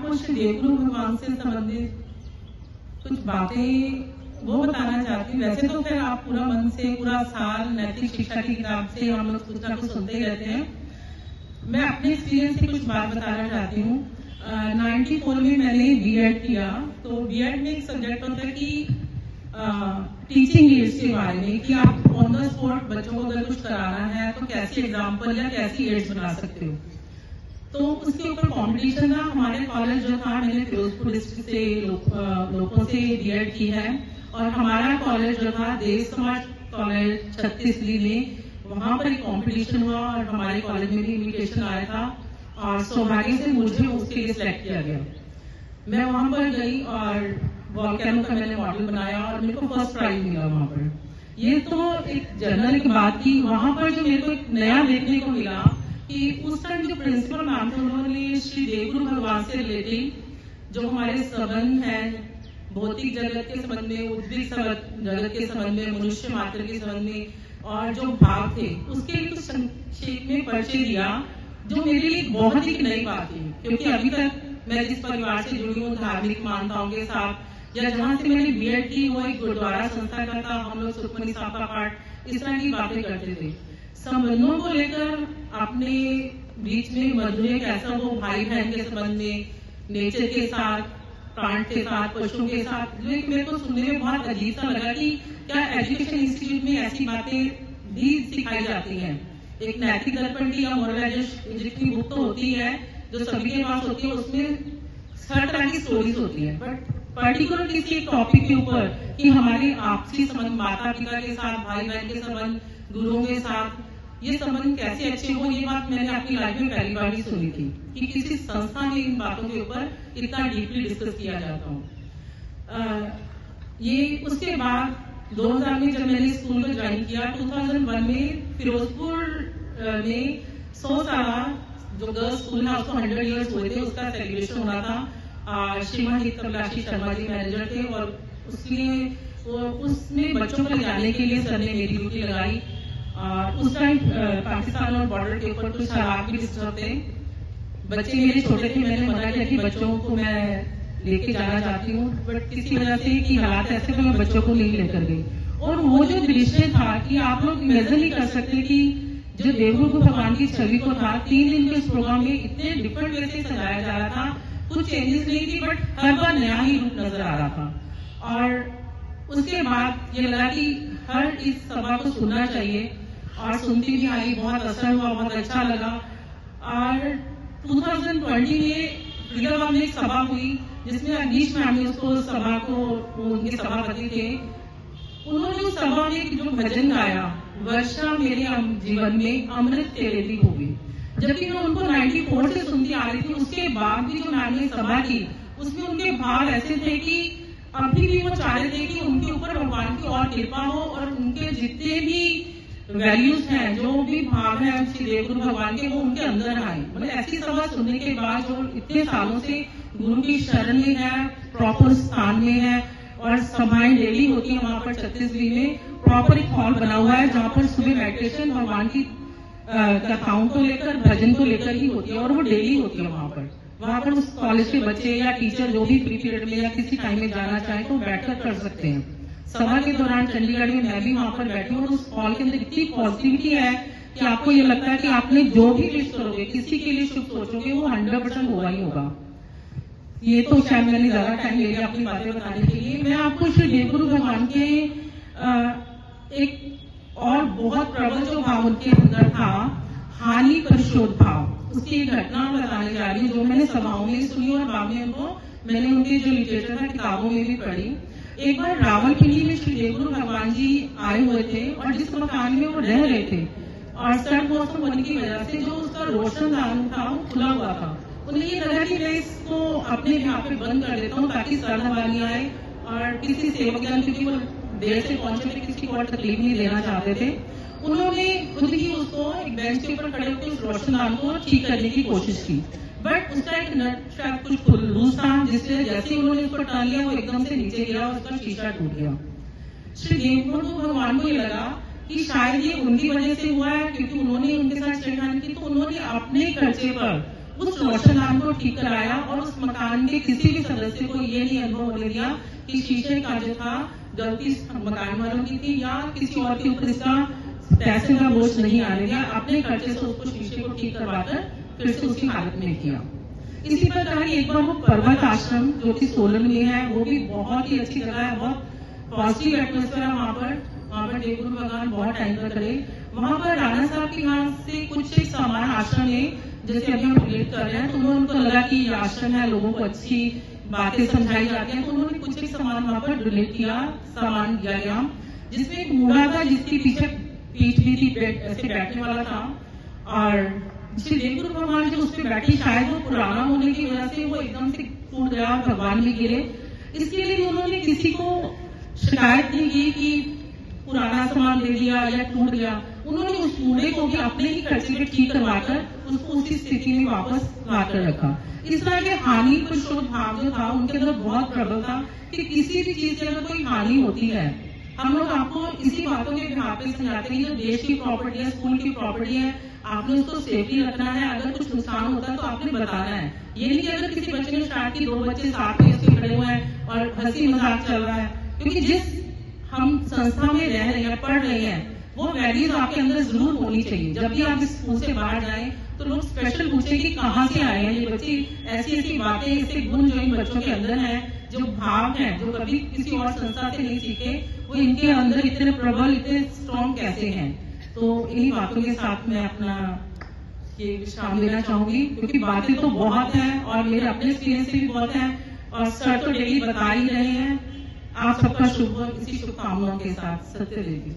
आपको श्री देवगुरु भगवान से संबंधित कुछ बातें वो बताना चाहती हूँ। वैसे तो फिर आप पूरा मन से पूरा साल नैतिक शिक्षा की किताब से हम लोग कुछ ना कुछ सुनते ही रहते हैं। मैं अपने एक्सपीरियंस से कुछ बात बताना चाहती हूँ। 94 में मैंने बीएड किया, तो बीएड में एक सब्जेक्ट होता है कि टीचिंग एड्स के बारे में, कि आप ऑन द स्पॉट बच्चों को अगर कुछ कराना है तो कैसी एग्जाम्पल या कैसी एड्स बना सकते हो। तो उसके ऊपर कंपटीशन था। हमारे कॉलेज जो था, मैंने फिरोजपुर डिस्ट्रिक्ट से लोगों से बीएड की है, और हमारा कॉलेज जो था देव समाज कॉलेज छत्तीसगढ़ में, वहां पर एक कंपटीशन हुआ और हमारे कॉलेज में भी इन्विटेशन आया था, और सौभाग्य से मुझे उसके लिए सिलेक्ट किया गया। मैं वहां पर गई और वॉल्केनो का मैंने मॉडल बनाया और मेरे को फर्स्ट प्राइज मिला वहां पर। ये तो एक जनरल की बात की। वहां पर जो मेरे को एक नया देखने को मिला कि उस टाइम जो प्रिंसिपल मैम थे, उन्होंने श्री देवगुरु भगवान से रिलेटेड जो हमारे संबंध है, भौतिक जगत के संबंध में, उद्भिद जगत के संबंध में, मनुष्य मात्र के संबंध में, और जो भाव थे उसके कुछ संक्षेप में परिचय दिया, जो मेरे लिए बहुत ही नई बात थी। क्योंकि अभी तक मैं जिस परिवार से जुड़ी हूँ, धार्मिक मान्यताओं के साथ, या जहाँ से मैंने बीएड की वो एक गुरुद्वारा संस्था का था, हम लोग सुखमनी साहब का पाठ इस तरह की बातें करते थे। संबंधों को लेकर अपने बीच में मधुर कैसा वो भाई बहन के संबंध में, नेचर के साथ, प्लांट के साथ, पशुओं के साथ, जो मेरे को सुनने में बहुत अजीब सा लगा कि क्या एजुकेशन इंस्टीट्यूट में ऐसी बातें भी सिखाई जाती हैं। एक नैतिक दर्पण की या मोरलाइजेशन जितनी बुक तो होती है जो सभी के पास होती है, उसमें हर तरह की स्टोरीज होती है, बट पर्टिकुलर किसी एक टॉपिक के ऊपर कि हमारे आपसी संबंध, माता पिता के साथ, भाई बहन के संबंध, गुरुओं के साथ, ये संबंध कैसे अच्छे हो, ये बात मैंने अपनी लाइफ में पहली बार ही सुनी थी कि किसी संस्था में इन बातों के ऊपर इतना डीपली डिस्कस किया जाता हो। ये उसके बाद 2000 में जब मैंने स्कूल को ज्वाइन किया, 2001 में फिरोजपुर में 100 साल जो गर्ल्स स्कूल है उसको 100 ईयर्स हुए थे, उसका सेलिब्रेशन होना था। श्रीमान कमलाशी शर्मा जी मैनेजर थे, और उसमें बच्चों को ले जाने के लिए सर ने मेरी ड्यूटी लगाई। उस टाइम पाकिस्तान और बॉर्डर के ऊपर कुछ हालात भी डिस्टर्ब थे। बच्चे मेरे छोटे थे, मैंने मना किया कि बच्चों को मैं लेके जाना चाहती हूँ, बट किसी वजह से कि हालात ऐसे थे, मैं बच्चों को नहीं लेकर गई। और वो जो दृश्य था कि आप लोग इमेजिन नहीं कर सकते कि जो देवगुरु भगवान की छवि को था, 3 दिन के उस प्रोग्राम में इतने डिफरेंट वे से सजाया जा रहा था। कुछ चेंजेस नहीं थी, बट हर बार नया ही रूप नजर आ रहा था। और उसके बाद ये लगा कि हर इस सभा को सुनना चाहिए, और सुनती भी आई, बहुत असर हुआ, बहुत अच्छा लगा। और 2020 में फरीदाबाद में एक सभा हुई जिसमें अनीश मैम ने उसको सभा को, उनके सभापति थे, उन्होंने उस सभा में जो भजन गाया, वर्षा मेरे जीवन में अमृत तेरे भी होगी, जबकि मैं उनको 94 से सुनती आ रही थी। उसके बाद भी जो मैम ने सभा की, उसमें उनके भाव ऐसे थे कि अभी भी वो चाह रहे थे कि उनके ऊपर भगवान की और कृपा हो, और उनके जितने भी वैल्यूज हैं, जो भी भाव है श्री देवगुरु भगवान के, वो उनके अंदर आए। मतलब ऐसी सभा सुनने के बाद, जो इतने सालों से गुरु की शरण में है, प्रॉपर स्थान में है, और सभाएं डेली होती है वहां पर छत्तीसगढ़ में, प्रॉपर एक हॉल बना हुआ है जहां पर सुबह मेडिटेशन भगवान की कथाओं को लेकर, भजन को लेकर ही होती है, और वो डेली होती है वहां पर। वहां पर उस कॉलेज के बच्चे या टीचर जो भी फ्री पीरियड में या किसी टाइम में जाना चाहे तो बैठकर कर सकते हैं। सभा के दौरान चंडीगढ़ में मैं भी वहां पर बैठी हूँ, और उस हॉल के अंदर इतनी पॉजिटिविटी है कि आपको ये लगता है कि आपने जो भी विश करोगे, किसी के लिए शुभ सोचोगे, वो 100% हुआ ही होगा। ये तो शायद मैंने ज्यादा टाइम ले लिया अपनी बातें बताने के लिए। मैं आपको श्री देवगुरु भगवान के एक और बहुत प्रबल जो भाव उनके अंदर था, हानि परिशोध भाव, उसकी एक घटना बताने जा रही हूँ जो मैंने सभाओं में सुनी, और बाद में मैंने उनके जो लिटरेचर था किताबों में भी पढ़ी। एक बार रावलपिंडी में श्री देवगुरु भगवान जी आए हुए थे, और जिस मकान में वो रह रहे थे, और सर्द मौसम होने की वजह से जो उसका रोशनदान था वो खुला हुआ था। उन्हें ये लगा कि मैं इसको अपने यहाँ पे बंद कर देता हूँ ताकि सर्द हवा नहीं आए, और किसी सेवकजन, क्योंकि वो देर से पहुंचे थे, किसी को और तकलीफ नहीं देना चाहते थे, उन्होंने खुद ही उसको एक बेंच के ऊपर खड़े होकर उस रोशनदान को ठीक करने की कोशिश की। बट उसका एक नट शायद कुछ लूज था, जिससे जैसे ही उन्होंने उसको टान लिया, वो एकदम से नीचे गिरा और उसका शीशा टूट गया। श्री देवगुरु भगवान को ये लगा कि शायद ये उनकी वजह से हुआ है, क्योंकि उन्होंने उनके साथ छेड़खानी की, तो उन्होंने अपने खर्चे पर उस रोशनदान को ठीक कराया और उस मकान के किसी भी सदस्य को ये नहीं अनुभव होने दिया कि शीशे का जो था गलती मकान वालों की थी या किसी और के ऊपर इसका पैसे का बोझ नहीं आने दिया। अपने खर्चे से उसको शीशे को ठीक करवाकर फिर से उसी हालत में किया। इसी प्रकार एक बार वो पर्वत आश्रम जो कि सोलन में है, वो भी बहुत ही अच्छी जगह है, बहुत पॉजिटिव एटमोस्फेयर है वहाँ पर देवगुरु भगवान बहुत टाइम तक रहे। वहाँ पर राणा साहब के यहाँ से कुछ एक सामान आश्रम में जैसे अभी हम रिलेट कर रहे हैं, तो उनको लगा कि ये आश्रम है, लोगों को अच्छी बातें समझाई जाती हैं, तो उन्होंने कुछ एक सामान वहाँ पर डोनेट किया, सामान दिया गया, जिसमें एक मूढ़ा था जिसकी पीछे पीठ भी थी, ऐसे बैठने वाला था, और श्री देवगुरु भगवान जब उस पर बैठी, शायद वो पुराना होने की वजह से वो एकदम से टूट गया और भगवान भी गिरे। इसके लिए उन्होंने किसी को शिकायत नहीं की कि पुराना सामान दे दिया या टूट गया। उन्होंने उस मूढ़े को भी अपने ही खर्चे में ठीक करवाकर उसको उसी स्थिति में वापस लाकर रखा। इस तरह के हानि पर शोध भाव जो था उनके अंदर बहुत प्रबल था कि किसी भी चीज की अगर कोई हानि होती है, हम लोग आपको इसी बातों के बिहार पे समझाते हैं, जो देश की प्रॉपर्टी है, स्कूल की प्रॉपर्टी है, आपने उसको सेफली रखना है। अगर कुछ नुकसान होता है तो आपने बताना है। ये नहीं कि अगर किसी बच्चे ने स्टार्ट की, 2 बच्चे साथ में इसके खड़े हुए हैं और हंसी मजाक चल रहा है, क्योंकि जिस हम संस्था में रह रहे हैं, पढ़ रहे हैं, वो वैल्यूज आपके अंदर जरूर होनी चाहिए। जब भी आप इस स्कूल से बाहर जाएं तो लोग स्पेशल पूछे कि कहाँ से आए हैं ये बच्चे, ऐसी ऐसी बातें, ऐसे गुण जो इन बच्चों के अंदर हैं, जो भाव हैं, जो कभी किसी और संस्था से नहीं सीखे, वो इनके अंदर इतने प्रबल, इतने स्ट्रॉन्ग कैसे हैं। तो इन्हीं बातों के साथ मैं अपना ये विश्राम देना चाहूंगी, क्योंकि बातें तो बहुत हैं और मेरे अपने एक्सपीरियंस भी बहुत हैं और सर तो डेली बता ही रहे हैं। आप सबका शुभ हो इसी शुभकामनाओं के साथ। सत्य देवी।